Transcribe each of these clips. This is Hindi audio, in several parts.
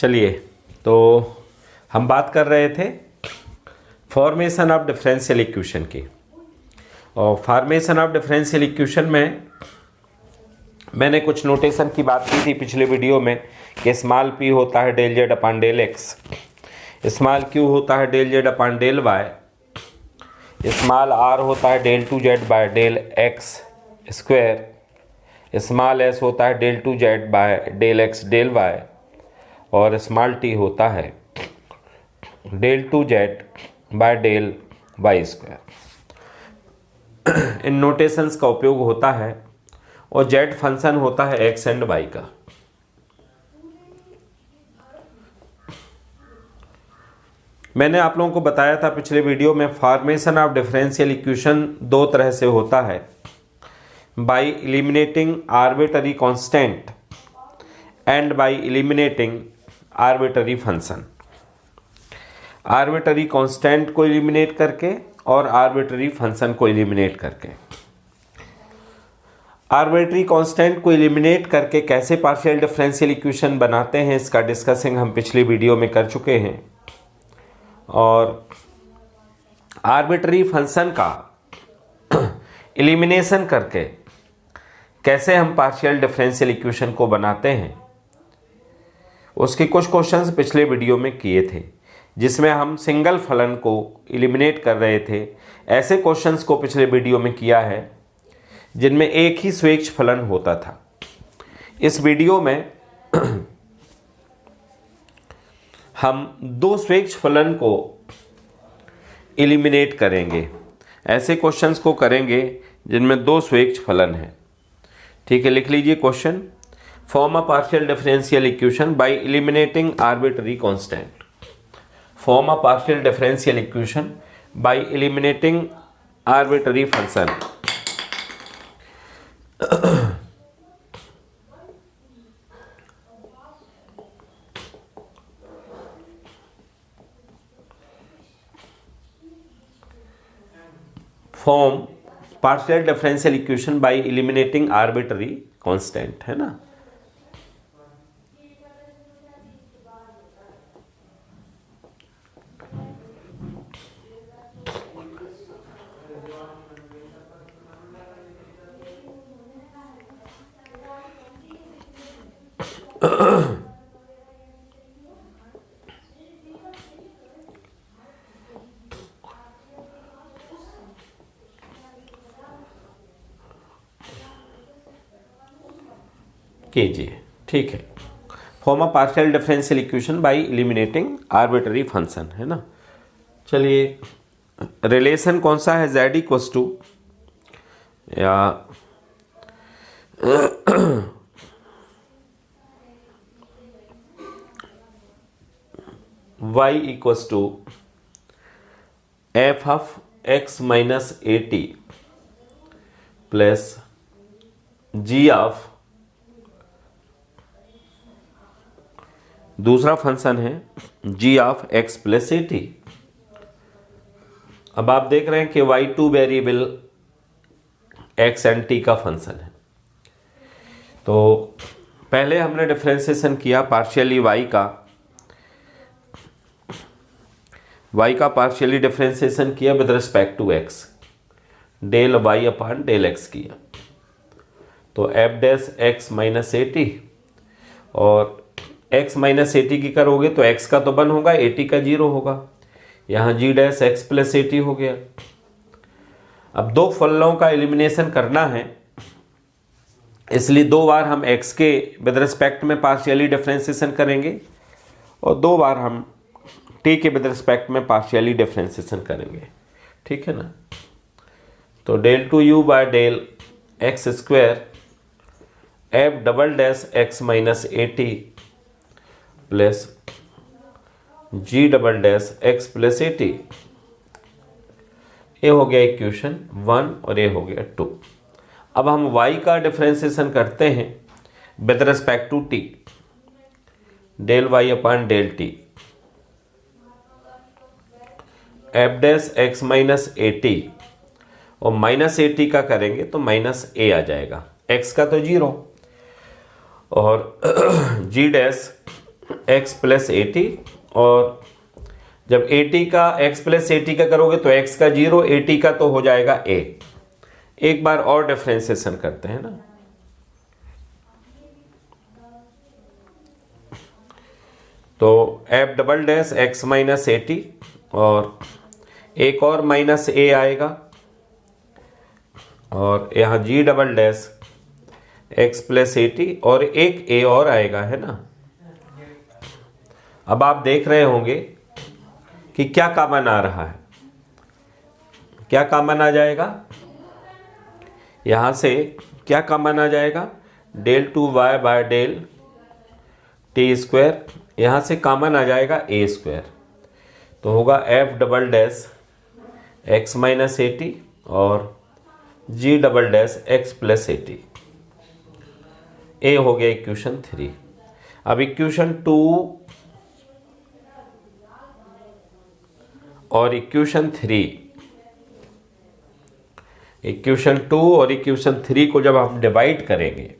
चलिए, तो हम बात कर रहे थे फॉर्मेशन ऑफ डिफरेंशियल इक्वेशन की। और फॉर्मेशन ऑफ डिफरेंशियल इक्वेशन में मैंने कुछ नोटेशन की बात की थी पिछले वीडियो में कि स्मॉल p होता है del z upon del x, small q होता है del z upon del y, small r होता है del two z by del x square, small s होता है del two z by del x del y, और स्मॉल t होता है del two z by del y square. इन नोटेशंस का उपयोग होता है और z फंक्शन होता है x एंड y का। मैंने आप लोगों को बताया था पिछले वीडियो में फॉर्मेशन ऑफ डिफरेंशियल इक्वेशन दो तरह से होता है, bye eliminating arbitrary constant and bye eliminating arbitrary function. Arbitrary constant को एलिमिनेट करके और आर्बिट्ररी फंक्शन को एलिमिनेट करके। आर्बिट्ररी कांस्टेंट को एलिमिनेट करके कैसे पार्शियल डिफरेंशियल इक्वेशन बनाते हैं, इसका डिस्कसिंग हम पिछली वीडियो में कर चुके हैं। और आर्बिट्ररी फंक्शन का एलिमिनेशन करके कैसे हम पार्शियल डिफरेंशियल इक्वेशन को बनाते हैं, उसके कुछ क्वेश्चंस पिछले वीडियो में किए थे, जिसमें हम सिंगल फलन को एलिमिनेट कर रहे थे। ऐसे क्वेश्चंस को पिछले वीडियो में किया है जिनमें एक ही स्वेच्छ फलन होता था। इस वीडियो में हम दो स्वेच्छ फलन को एलिमिनेट करेंगे। ऐसे क्वेश्चंस को करेंगे जिनमें दो स्वेच्छ फलन हैं। ठीक है, लिख लीजिए question. Form a partial differential equation by eliminating arbitrary constant. Form a partial differential equation by eliminating arbitrary function. Form partial differential equation by eliminating arbitrary constant, है ना। कीजिए, ठीक है। Form a partial differential equation by eliminating arbitrary function, है ना। चलिए, रिलेशन कौन सा है, z इक्वल्स टू या y equals to f of x minus a t plus g of, दूसरा फंक्शन है g of x plus a t. अब आप देख रहे हैं कि y two variable x and t का फंक्शन है। तो पहले हमने डिफरेंशिएशन किया पार्शियली y का पार्शियली डिफरेंशिएशन किया with respect to x, del y upon del x किया। तो f dash x minus a t, और x माइनस ए टी की करोगे तो x का तो 1 होगा, ए टी का 0 होगा। यहाँ g dash x plus a T हो गया। अब दो फलनों का एलिमिनेशन करना है, इसलिए दो बार हम x के विद रिस्पेक्ट में पार्शियली डिफरेंशिएशन करेंगे और दो बार हम t के विद रिस्पेक्ट में पार्शियली डिफरेंशिएशन करेंगे। ठीक है ना। तो del two u by del x square f double dash x minus a t plus g double dash x plus a t. ये हो गया इक्वेशन 1 और ये हो गया 2। अब हम y का डिफरेंशिएशन करते हैं with respect to t, del y upon del t, f dash x minus a t, और माइनस ए टी का करेंगे तो माइनस ए आ जाएगा, x का तो 0, और g डैश एक्स प्लस 80, और जब 80 का x प्लस 80 का करोगे तो x का 0, 80 का तो हो जाएगा a। एक बार और डिफरेंशिएशन करते हैं ना, तो f double dash x minus 80 और एक और माइनस a आएगा, और यहाँ g double dash x plus 80 और एक a और आएगा, है ना। अब आप देख रहे होंगे कि क्या कॉमन आ रहा है, क्या कॉमन आ जाएगा, यहां से क्या कॉमन आ जाएगा, del 2y by del T square, यहां से कॉमन आ जाएगा a स्क्वायर, तो होगा f double dash x minus 80 और g double dash x plus 80। a हो गया इक्वेशन 3। अब इक्वेशन 2 और इक्वेशन 3 को जब हम डिवाइड करेंगे,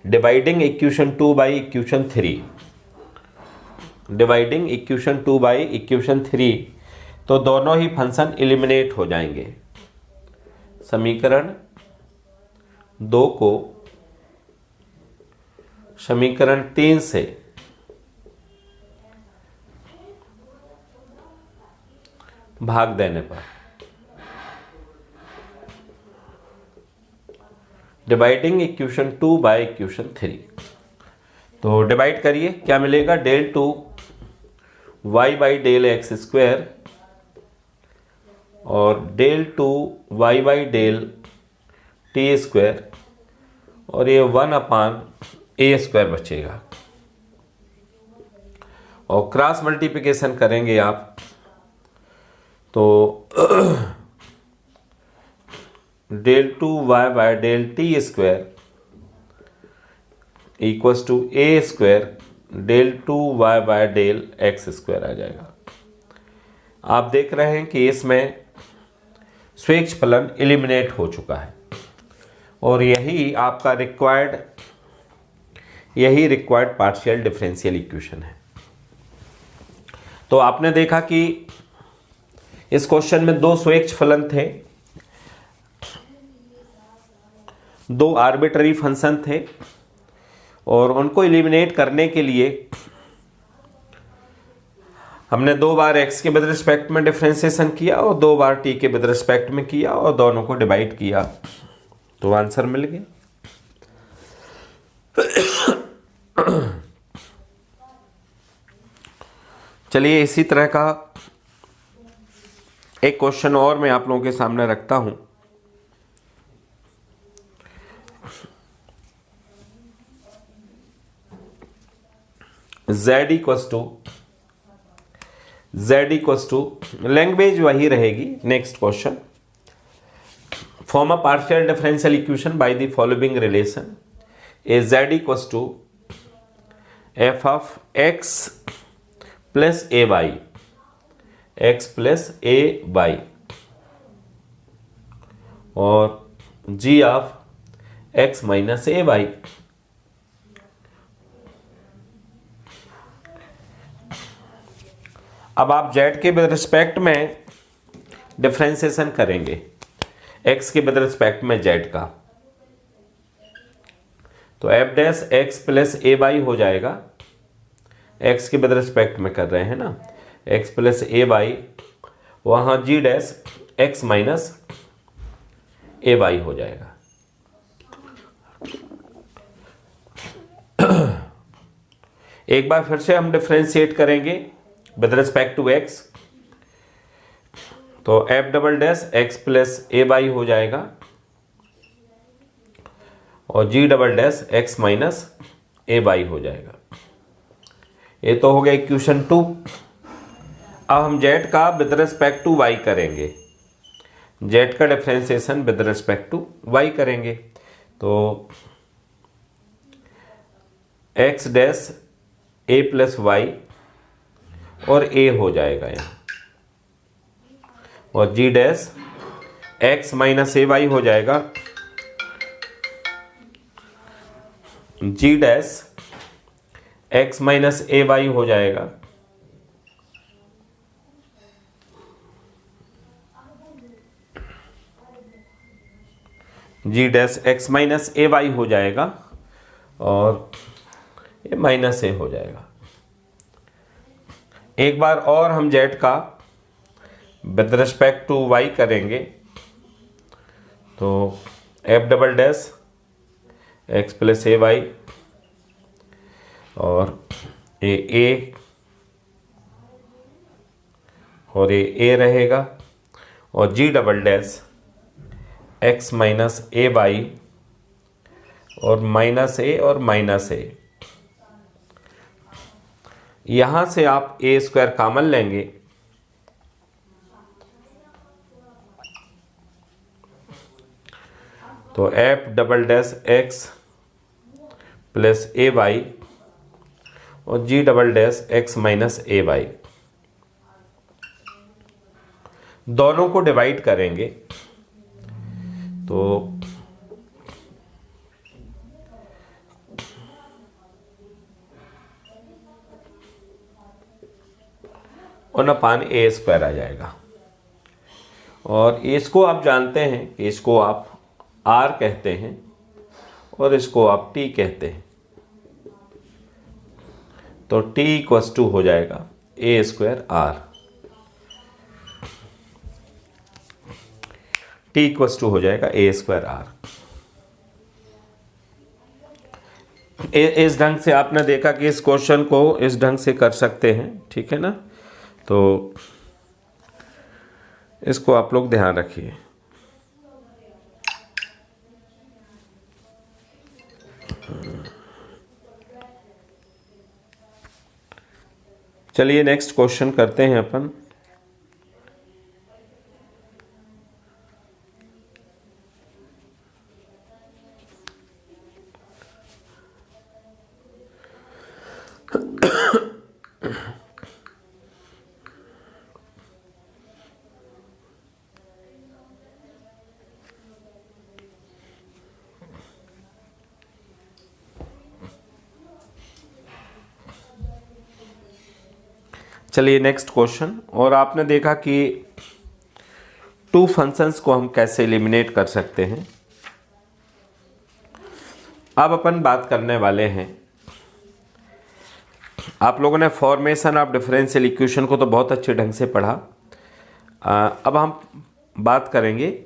dividing equation 2 by equation 3, dividing equation 2 by equation 3, तो दोनों ही फंक्शन एलिमिनेट हो जाएंगे। समीकरण 2 को समीकरण 3 से भाग देने पर, डिवाइडिंग इक्वेशन 2 बाय इक्वेशन 3, तो डिवाइड करिए, क्या मिलेगा, del 2 y by del x square और del 2 y by del T square, और ये 1 अपान ए स्क्वायर बचेगा, और क्रॉस मल्टीप्लिकेशन करेंगे आप तो del 2y by del T square equals to A square del 2y by del x square आ जाएगा। आप देख रहे हैं कि इसमें स्वेच्छ फलन एलिमिनेट हो चुका है, और यही आपका रिक्वायर्ड पार्शियल डिफरेंशियल इक्वेशन है। तो आपने देखा कि इस क्वेश्चन में दो स्वेच्छ फलन थे, दो आर्बिट्ररी फंक्शन थे, और उनको एलिमिनेट करने के लिए हमने 2 बार x के विद रिस्पेक्ट में डिफरेंशिएशन किया और 2 बार t के विद रिस्पेक्ट में किया, और दोनों को डिवाइड किया, तो आंसर मिल गया। चलिए इसी तरह का एक क्वेश्चन और मैं आप लोगों के सामने रखता हूं। z इक्वल्स टू लैंग्वेज वही रहेगी। Next question, form a partial differential equation by the following relation, a z equals to f of x plus A y, x plus A Y, और g of x minus A y. अब आप z के विद रिस्पेक्ट में डिफरेंशिएशन करेंगे, x के विद रिस्पेक्ट में z का, तो f डैश x प्लस ए वाई हो जाएगा, x के विद रिस्पेक्ट में कर रहे हैं ना, x प्लस ए वाई, वहाँ g डैश x माइनस ए वाई हो जाएगा। एक बार फिर से हम डिफरेंशिएट करेंगे विद रिस्पेक्ट टू x, तो f double dash x plus ए वाई हो जाएगा, और g double dash x minus ए वाई हो जाएगा। ये तो हो गया इक्वेशन 2। अब हम z का विद रिस्पेक्ट टू y करेंगे, z का differentiation with respect to y करेंगे, तो x dash a plus y और a हो जाएगा यहाँ, और g डैश x माइनस ए वाई हो जाएगा, g डैश एक्स माइनस ए वाई हो जाएगा, जी डैश एक्स माइनस ए वाई हो जाएगा और ये माइनस ए हो जाएगा। एक बार और हम जेड का विद रिस्पेक्ट टू वाई करेंगे तो F double dash x plus ए वाई और ए और ए रहेगा और G double dash x minus ए वाई और माइनस ए और माइनस ए। यहां से आप ए स्क्वायर कॉमन लेंगे तो F double dash x plus ए वाई और G double dash x minus ए वाई, दोनों को डिवाइड करेंगे तो 1/a स्क्वायर आ जाएगा। और इसको आप जानते हैं कि इसको आप r कहते हैं और इसको आप t कहते हैं, तो t इक्वल्स टू हो जाएगा a square r, t equals to हो जाएगा a स्क्वायर r। इस ढंग से आपने देखा कि इस क्वेश्चन को इस ढंग से कर सकते हैं, ठीक है ना। तो इसको आप लोग ध्यान रखिए। चलिए नेक्स्ट क्वेश्चन करते हैं अपन। चलिए नेक्स्ट क्वेश्चन। और आपने देखा कि टू फंक्शंस को हम कैसे एलिमिनेट कर सकते हैं। अब अपन बात करने वाले हैं, आप लोगों ने फॉर्मेशन ऑफ डिफरेंशियल इक्वेशन को तो बहुत अच्छे ढंग से पढ़ा। अब हम बात करेंगे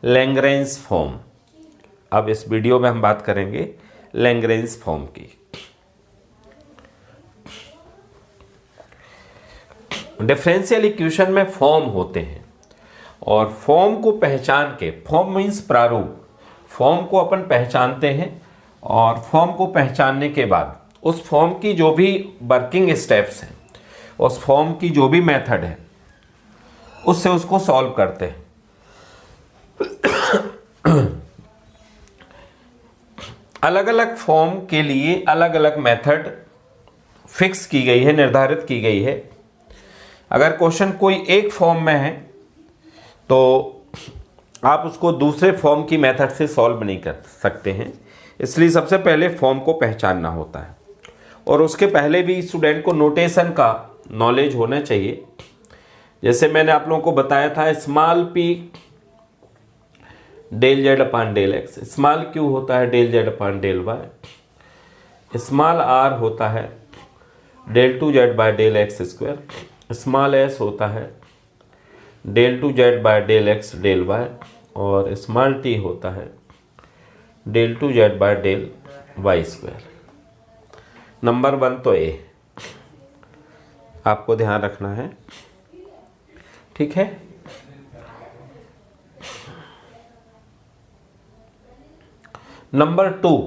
लैग्रेंज फॉर्म। अब इस वीडियो में हम बात करेंगे लैग्रेंज फॉर्म की। डिफरेंशियल इक्वेशन में फॉर्म होते हैं और फॉर्म को पहचान के, फॉर्म मीन्स प्रारूप, फॉर्म को अपन पहचानते हैं और फॉर्म को पहचानने के बाद उस फॉर्म की जो भी वर्किंग स्टेप्स हैं, उस फॉर्म की जो भी मेथड है, उससे उसको सॉल्व करते हैं। अलग अलग फॉर्म के लिए अलग अलग मेथड फिक्स की गई है, निर्धारित की गई है। अगर क्वेश्चन कोई एक फॉर्म में है तो आप उसको दूसरे फॉर्म की मेथड से सॉल्व नहीं कर सकते हैं, इसलिए सबसे पहले फॉर्म को पहचानना होता है। और उसके पहले भी स्टूडेंट को नोटेशन का नॉलेज होना चाहिए। जैसे मैंने आप लोगों को बताया था, small p del z upon del x, small q होता है del z upon del y, small r होता है del two z by del x square, small s होता है del two z by del x del y और स्मॉल t होता है del two z by del y square. Number 1 तो a आपको ध्यान रखना है, ठीक है। नंबर 2,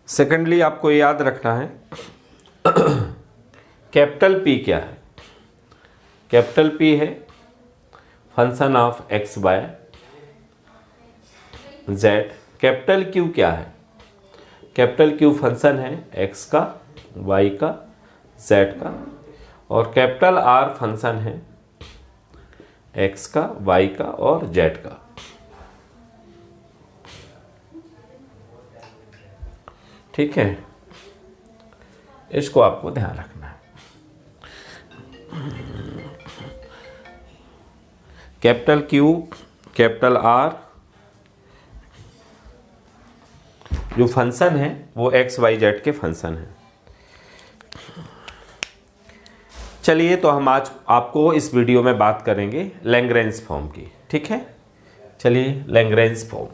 सेकेंडली आपको याद रखना है कैपिटल P क्या है। कैपिटल P है function of x by z. Capital Q क्या है? कैपिटल Q फंक्शन है x का, y का, z का। और कैपिटल R फंक्शन है x का, y का और z का। ठीक है, इसको आपको ध्यान रखना है। कैपिटल क्यू, कैपिटल आर, जो फंक्शन है वो एक्स वाई जेड के फंक्शन है। चलिए, तो हम आज आपको इस वीडियो में बात करेंगे लैग्रेंज फॉर्म की। ठीक है, चलिए लैग्रेंज फॉर्म।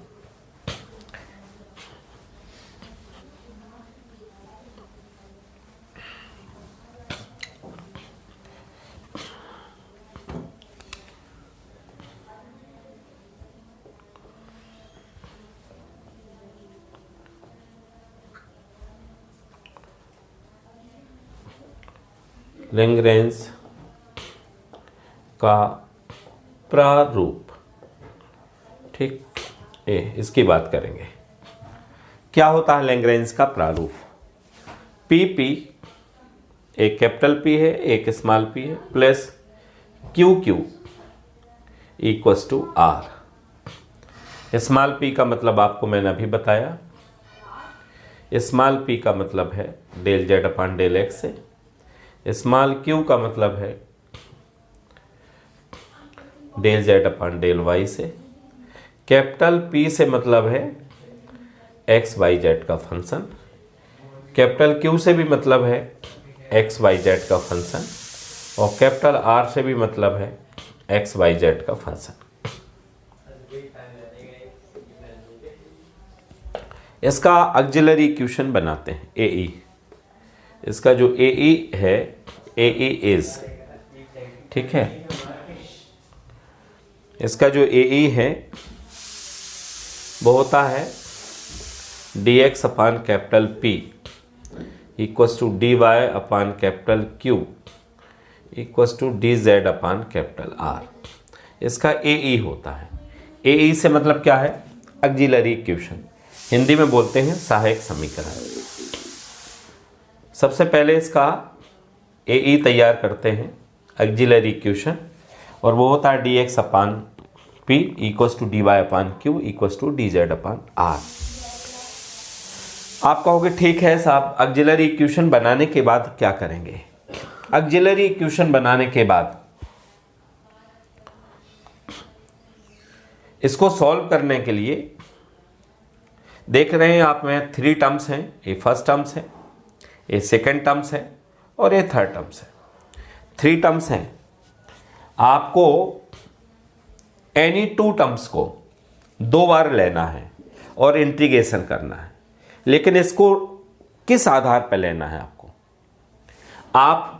लैग्रेंज का प्रारूप, ठीक, इसकी बात करेंगे। क्या होता है लैग्रेंज का प्रारूप? पी पी, एक कैपिटल पी है एक स्मॉल पी है, plus Q q equals to R. Small p का मतलब आपको मैंने अभी बताया, स्मॉल पी का मतलब है del z upon del x है, स्मॉल क्यू का मतलब है del z upon del y से, कैपिटल पी से मतलब है एक्स वाई जेड का फंक्शन, कैपिटल क्यू से भी मतलब है एक्स वाई जेड का फंक्शन, और कैपिटल आर से भी मतलब है एक्स वाई जेड का फंक्शन। इसका ऑक्सिलरी इक्वेशन बनाते हैं ए। इसका जो ए है, ए इज, ठीक है, इसका जो ए है वो होता है d x upon capital P equals to d y upon capital Q equals to d z upon capital R. इसका ए होता है। ए से मतलब क्या है? ऑक्सिलरी इक्वेशन, हिंदी में बोलते हैं सहायक समीकरण। सबसे पहले इसका ए तैयार करते हैं, ऑक्सिलरी इक्वेशन, और वो होता है d x upon P equals to d y upon Q equals to d z upon R. आप कहोगे ठीक है साहब, ऑक्सिलरी इक्वेशन बनाने के बाद क्या करेंगे? ऑक्सिलरी इक्वेशन बनाने के बाद इसको सॉल्व करने के लिए देख रहे हैं आप में 3 टर्म्स हैं, ये फर्स्ट टर्म्स है, ये सेकेंड टर्म्स है और ये थर्ड टर्म्स है। 3 टर्म्स हैं। आपको एनी 2 टर्म्स को 2 बार लेना है और इंटीग्रेशन करना है, लेकिन इसको किस आधार पर लेना है? आपको आप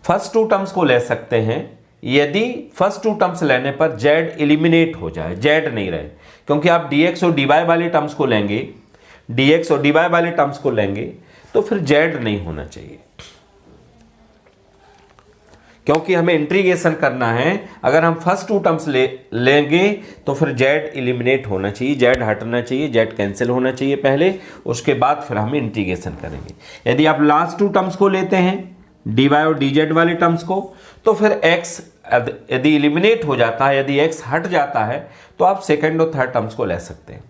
फर्स्ट 2 टर्म्स को ले सकते हैं यदि फर्स्ट 2 टर्म्स लेने पर जेड एलिमिनेट हो जाए, जेड नहीं रहे, क्योंकि आप dx और dy वाले टर्म्स को लेंगे, dx और dy वाले टर्म्स को लेंगे तो फिर जेड नहीं होना चाहिए, क्योंकि हमें इंटीग्रेशन करना है। अगर हम फर्स्ट 2 टर्म्स लेंगे तो फिर जेड एलिमिनेट होना चाहिए, जेड हटना चाहिए, जेड कैंसिल होना चाहिए पहले, उसके बाद फिर हम इंटीग्रेशन करेंगे। यदि आप लास्ट 2 टर्म्स को लेते हैं, dy और dz वाले टर्म्स को, तो फिर x यदि एलिमिनेट हो जाता है, यदि x हट जाता है, तो आप सेकंड और थर्ड टर्म्स को ले सकते हैं।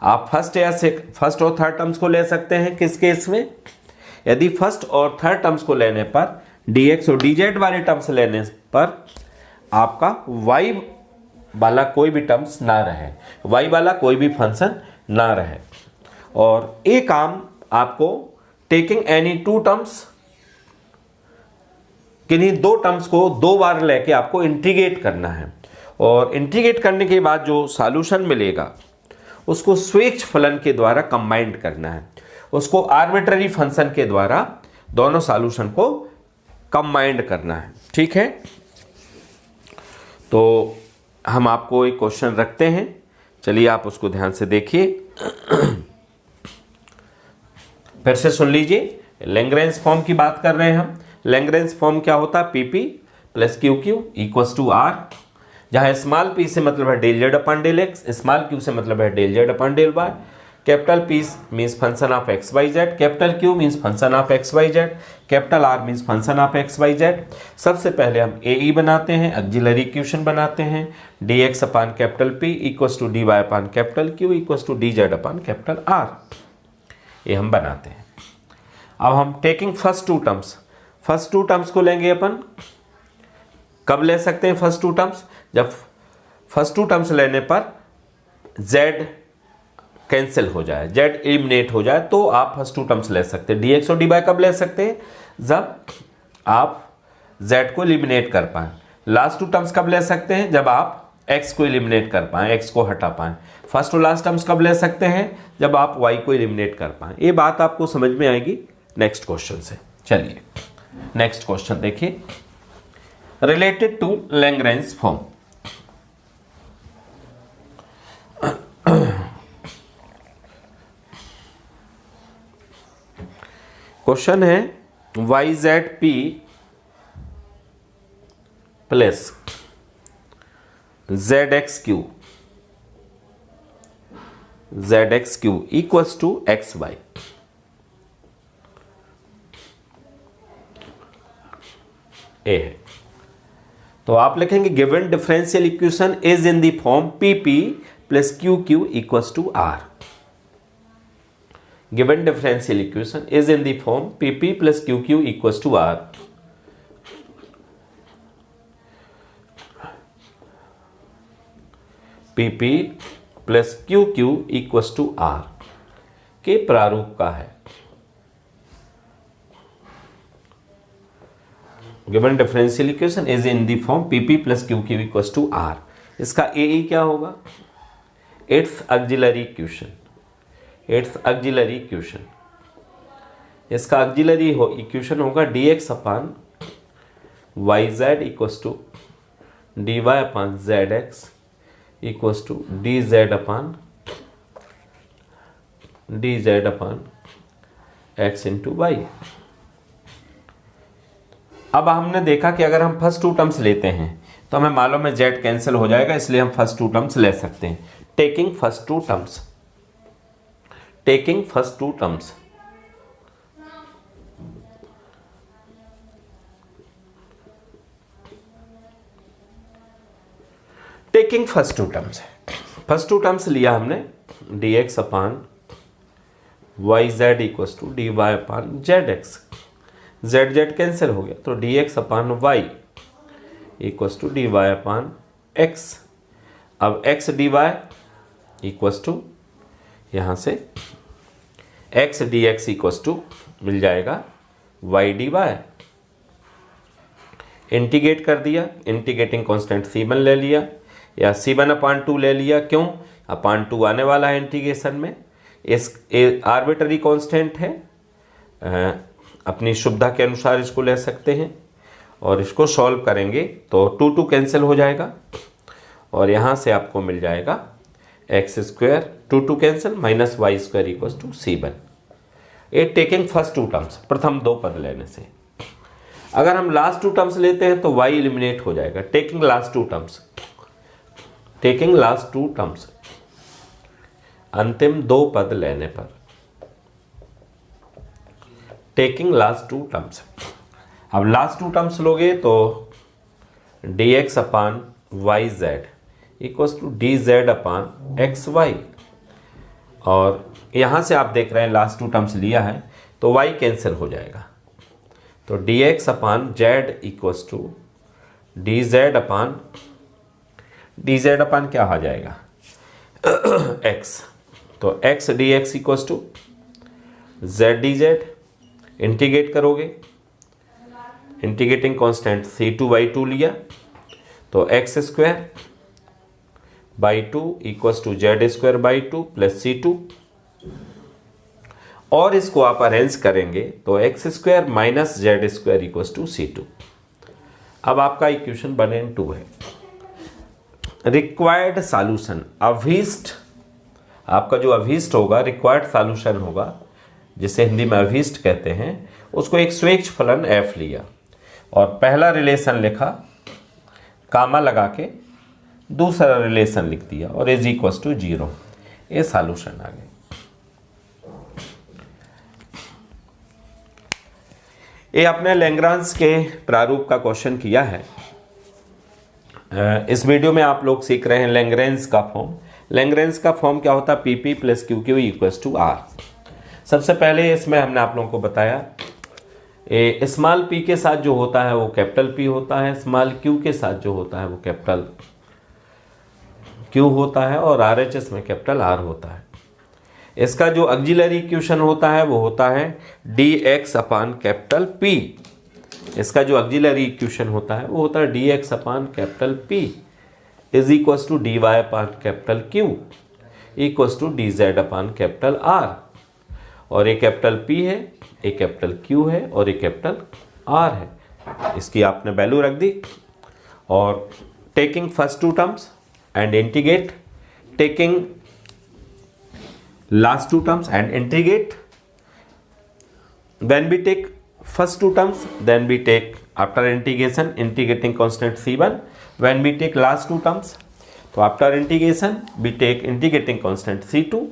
आप फर्स्ट और थर्ड टर्म्स को ले सकते हैं किस केस में? यदि फर्स्ट और थर्ड टर्म्स को लेने पर, dx और dz वाले टर्म्स लेने पर आपका y वाला कोई भी टर्म्स ना रहे, y वाला कोई भी फंक्शन ना रहे। और एक काम आपको टेकिंग एनी 2 टर्म्स, किन्हीं 2 टर्म्स को 2 बार लेके आपको इंटीग्रेट करना है, और इंटीग्रेट करने के बाद जो सॉल्यूशन मिलेगा उसको स्वेच्छ फलन के द्वारा कंबाइंड करना है, उसको आर्बिट्ररी फंक्शन के द्वारा दोनों सॉल्यूशन को कंबाइंड करना है। ठीक है, तो हम आपको एक क्वेश्चन रखते हैं, चलिए आप उसको ध्यान से देखिए। फिर से सुन लीजिए, लैग्रेंज फॉर्म की बात कर रहे हैं हम। लैग्रेंज फॉर्म क्या होता है? P p plus Q q equals to R, जहां स्मॉल पी से मतलब है del z upon del x, small q से मतलब है del z upon del y, capital P means function of x y z, capital Q means function of x y z, capital R means function of x y z. सबसे पहले हम ए बनाते हैं, ऑक्सिलरी इक्वेशन बनाते हैं, d x upon capital P equals to d y upon capital Q equals to d z upon capital R. ये हम बनाते हैं। अब हम टेकिंग फर्स्ट टू टर्म्स को लेंगे अपन। कब ले सकते हैं फर्स्ट टू टर्म्स? जब फर्स्ट टू टर्म्स लेने पर z कैंसिल हो जाए, z एलिमिनेट हो जाए, तो आप फर्स्ट टू टर्म्स ले सकते हैं। dx और dy कब ले सकते हैं? जब आप z को एलिमिनेट कर पाएं। लास्ट टू टर्म्स कब ले सकते हैं? जब आप x को एलिमिनेट कर पाएं, x को हटा पाएं। फर्स्ट और लास्ट टर्म्स कब ले सकते हैं? जब आप y को एलिमिनेट कर पाएं। ये बात आपको समझ में आएगी नेक्स्ट क्वेश्चन से। चलिए नेक्स्ट क्वेश्चन देखिए, related to Lagrange form. Question है yzp plus zx q equals to xy। ए है तो आप लिखेंगे given differential equation is in the form pp plus qq equals to r। Given differential equation is in the form pp plus qq equals to r। pp plus qq equals to r के प्रारूप का है। Given differential equation is in the form pp plus qq equals to r। इसका AE क्या होगा? It's auxiliary equation. इसका ऑक्सिलरी इक्वेशन होगा dx upon yz equals to dy upon zx equals to dz upon x into y। अब हमने देखा कि अगर हम फर्स्ट टू टर्म्स लेते हैं तो हमें मालूम है z कैंसिल हो जाएगा, इसलिए हम फर्स्ट टू टर्म्स ले सकते हैं। Taking first two terms taking first two terms first two terms लिया हमने dx upon yz equals to dy upon zx। z cancel हो गया तो dx upon y equals to dy upon x। अब x dy इक्वल्स टू यहाँ से x dx इक्वल्स टू मिल जाएगा y dy। इंटीग्रेट कर दिया, इंटीग्रेटिंग कांस्टेंट c1 ले लिया या c1 अपान 2 ले लिया। क्यों? अपान 2 आने वाला है इंटीग्रेशन में। इस आर्बिट्ररी कांस्टेंट है, अपनी सुविधा के अनुसार इसको ले सकते हैं और इसको सॉल्व करेंगे तो 2 कैंसिल हो जाएगा और यहाँ से आपको मिल जाएगा x square 2 cancel minus y square equals to c1। ये टेकिंग फर्स्ट टू टर्म्स, प्रथम दो पद लेने से। अगर हम लास्ट टू टर्म्स लेते हैं तो y एलिमिनेट हो जाएगा। टेकिंग लास्ट टू टर्म्स अंतिम दो पद लेने पर, टेकिंग लास्ट टू टर्म्स। अब लास्ट टू टर्म्स लोगे तो dx upon y z equals to dz upon x y. और यहाँ से आप देख रहे हैं लास्ट टू टर्म्स लिया है तो y कैंसिल हो जाएगा तो dx upon z equals to dz upon क्या आ जाएगा x। तो x dx equals to z dz। Integrate करोगे, इंटीग्रेटिंग कांस्टेंट c2/2 लिया तो x square by 2 equals to z square by 2 plus c2। और इसको आप अरेंज करेंगे तो x square minus z square equals to c2। अब आपका इक्वेशन 1 and 2 है। रिक्वायर्ड सॉल्यूशन, अभीष्ट, आपका जो अभीष्ट होगा रिक्वायर्ड सॉल्यूशन होगा, जिसे हिंदी में अभीष्ट कहते हैं, उसको एक स्वेच्छ फलन f लिया और पहला रिलेशन लिखा, कामा लगा के दूसरा रिलेशन लिख दिया और इज इक्वल्स टू 0। ये सॉल्यूशन आ गया। ये आपने लैग्रांज के प्रारूप का क्वेश्चन किया है। इस वीडियो में आप लोग सीख रहे हैं लैग्रेंज का फॉर्म। लैग्रेंज का फॉर्म क्या होता है? pp plus qq equals to r। सबसे पहले इसमें हमने आप लोगों को बताया स्मॉल p के साथ जो होता है वो कैपिटल P होता है, स्मॉल q के साथ जो होता है वो कैपिटल Q होता है, और RHS में कैपिटल R होता है। इसका जो ऑक्सिलरी इक्वेशन होता है वो होता है dx अपान कैपिटल P। इसका जो ऑक्सिलरी इक्वेशन होता है वो होता है dx upon capital P is equal to dy upon capital Q equal to dz upon capital R। और ये कैपिटल P है, ये कैपिटल Q है और ये कैपिटल R है। इसकी आपने वैल्यू रख दी, और taking first two terms and integrate, taking last two terms and integrate. When we take first two terms, then we take after integration integrating constant c1. When we take last two terms, so after integration we take integrating constant c2.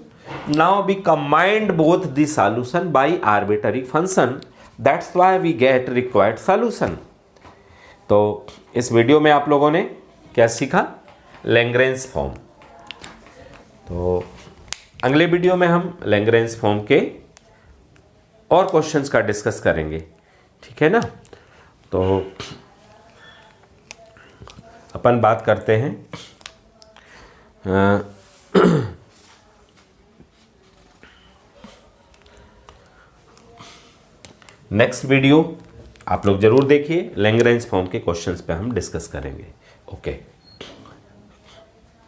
Now we combined both the solution by arbitrary function. That's why we get required solution. तो इस वीडियो में आप लोगों ने क्या सीखा? Lagrange form. तो अगले वीडियो में हम लैग्रेंज फॉर्म के और क्वेश्चंस का डिस्कस करेंगे, ठीक है ना। तो अपन बात करते हैं नेक्स्ट वीडियो आप लोग जरूर देखिए, लैग्रेंज फॉर्म के क्वेश्चंस पे हम डिस्कस करेंगे। ओके।